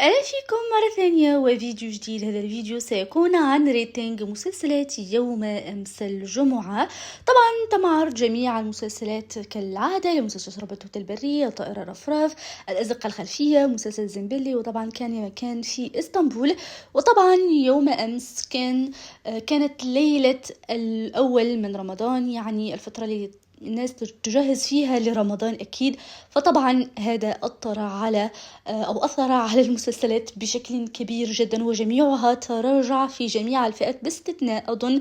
أهلا فيكم مرة ثانية وفيديو جديد. هذا الفيديو سيكون عن ريتنج مسلسلات يوم أمس الجمعة. طبعا تمعرض جميع المسلسلات كالعادة لمسلسل شرب التوت البرية، طائر الرفراف، الأزقة الخلفية، مسلسل زنبلي، وطبعا كان مكان في إسطنبول. وطبعا يوم أمس كانت ليلة الأول من رمضان، يعني الفترة اللي الناس تجهز فيها لرمضان أكيد. فطبعا هذا أثر على المسلسلات بشكل كبير جدا، وجميعها تراجع في جميع الفئات باستثناء أظن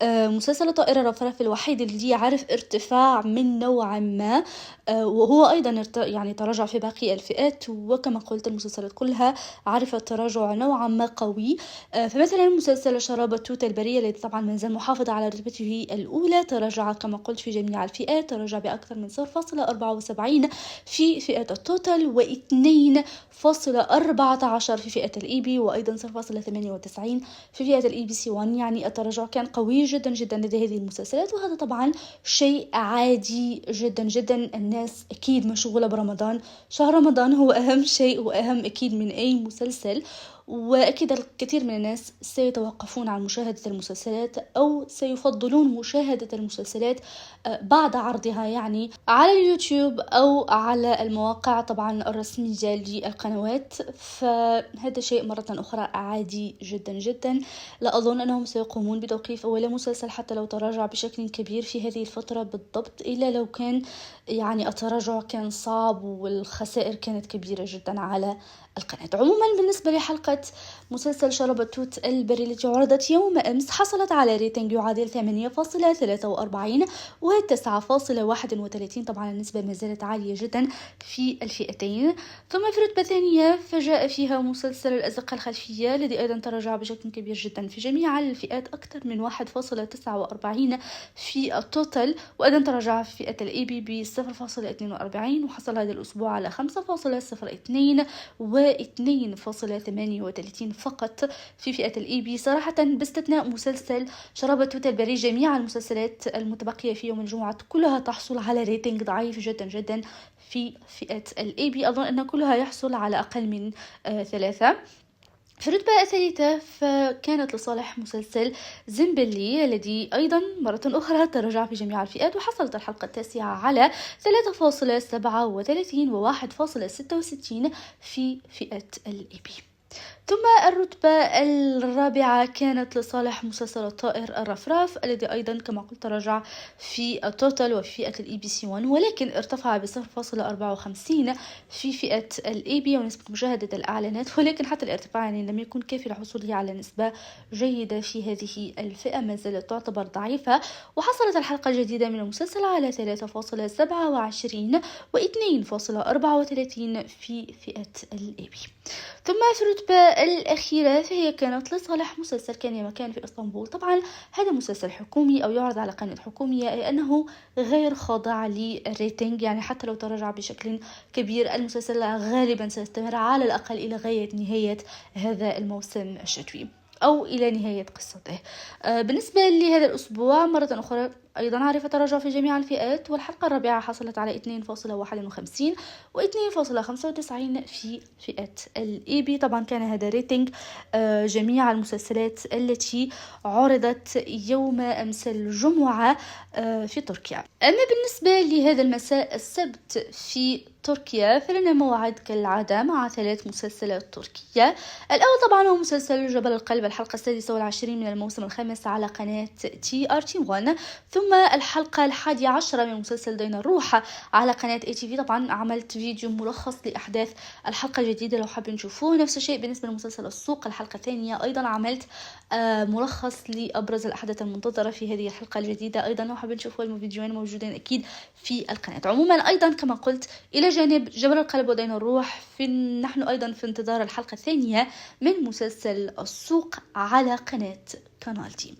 مسلسل طائر الرفراف الوحيد اللي عرف ارتفاع من نوع ما، وهو أيضا يعني تراجع في باقي الفئات. وكما قلت المسلسلات كلها عرفت تراجع نوعا ما قوي. فمثلا مسلسل شراب التوت البرية الذي طبعا ما زال محافظ على رتبته الأولى تراجع كما قلت في جميع الفئات، تراجع بأكثر من 0.74 في فئة التوتال، و2.14 في فئة الإيبي، وأيضا 0.98 في فئة الإيبي سي 1. يعني التراجع كان قوي جدا جدا لدى هذه المسلسلات، وهذا طبعا شيء عادي جدا جدا. الناس أكيد مشغولة برمضان، شهر رمضان هو أهم شيء وأهم أكيد من أي مسلسل، وأكيد الكثير من الناس سيتوقفون عن مشاهدة المسلسلات أو سيفضلون مشاهدة المسلسلات بعد عرضها يعني على اليوتيوب أو على المواقع طبعا الرسمية للقنوات. فهذا شيء مرة أخرى عادي جدا جدا. لا أظن أنهم سيقومون بتوقيف ولا مسلسل حتى لو تراجع بشكل كبير في هذه الفترة بالضبط، إلا لو كان يعني التراجع كان صعب والخسائر كانت كبيرة جدا على القناة. عموما بالنسبة لحلقة مسلسل شرب التوت البري التي عرضت يوم أمس، حصلت على ريتنج يعادل 8.43 و 9.31. طبعا النسبة ما زالت عالية جدا في الفئتين. ثم في رتبة ثانية فجاء فيها مسلسل الأزقة الخلفية الذي أيضا تراجع بشكل كبير جدا في جميع الفئات، أكثر من 1.49 في التوتال، وأيضا تراجع في فئة الإيبي ب 0.42، وحصل هذا الأسبوع على 5.02 و 2.38 فقط في فئة الإيبي صراحة، باستثناء مسلسل شراب التوت البري. جميع المسلسلات المتبقية في يوم الجمعة كلها تحصل على ريتنج ضعيف جدا جدا في فئة الإيبي. أظن أن كلها يحصل على أقل من 3. في الرتبة الثالثة فكانت لصالح مسلسل زنبلي الذي أيضا مرة أخرى تراجع في جميع الفئات، وحصلت الحلقة التاسعة على 3.37 و 1.66 في فئة الإيبي. ثم الرتبة الرابعة كانت لصالح مسلسل الطائر الرفراف الذي أيضا كما قلت تراجع في التوتال وفي فئة الإي بي سي 1، ولكن ارتفع ب 0.54 في فئة الإي بي ونسبة مشاهدة الإعلانات، ولكن حتى الارتفاع يعني لم يكن كافي لحصوله على نسبة جيدة في هذه الفئة، ما زالت تعتبر ضعيفة. وحصلت الحلقة الجديدة من المسلسل على 3.27 و 2.34 في فئة الإي بي. ثم في الرتبة الأخيرة فهي كانت لصالح مسلسل كان يا مكان في إسطنبول. طبعا هذا مسلسل حكومي أو يعرض على قناة حكومية، أي أنه غير خاضع للريتنج، يعني حتى لو تراجع بشكل كبير المسلسل غالبا سيستمر على الأقل إلى غاية نهاية هذا الموسم الشتوي أو إلى نهاية قصته. بالنسبة لهذا الأسبوع مرة أخرى أيضا عرف تراجع في جميع الفئات، والحلقة الرابعة حصلت على 2.51 و 2.95 في فئة الإيبي. طبعا كان هذا ريتنج جميع المسلسلات التي عرضت يوم أمس الجمعة في تركيا. أما بالنسبة لهذا المساء السبت في تركيا فلنا موعد كالعادة مع 3 مسلسلات تركية. الأول طبعا هو مسلسل جبل القلب، الحلقة 26 من الموسم الخامس على قناة TRT1. ثم الحلقة 11 من مسلسل دين الروح على قناة ATV. طبعا عملت فيديو ملخص لأحداث الحلقة الجديدة لو حابين تشوفوه. نفس الشيء بالنسبة لمسلسل السوق الحلقة الثانية، أيضا عملت ملخص لأبرز الأحداث المنتظرة في هذه الحلقة الجديدة. أيضا لو حابين تشوفوا الفيديوين موجودين أكيد في القناة. عموما أيضا كما قلت إلى جانب جبل القلب ودين الروح نحن أيضا في انتظار الحلقة الثانية من مسلسل السوق على قناة قناة تي.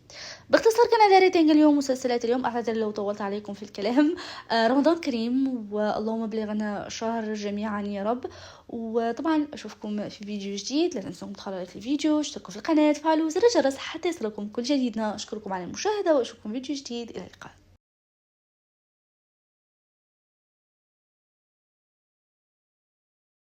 باختصار كان هذا ريتنج اليوم مسلسلات اليوم. أعتذر لو طولت عليكم في الكلام. رمضان كريم واللهم بلغنا شهر جميعا يا رب. وطبعا أشوفكم في فيديو جديد. لا تنسوا تدخلوا لايك الفيديو، اشتركوا في القناة، فعلوا زر الجرس حتى يصلكم كل جديدنا. أشكركم على المشاهدة وأشوفكم في فيديو جديد. إلى اللقاء.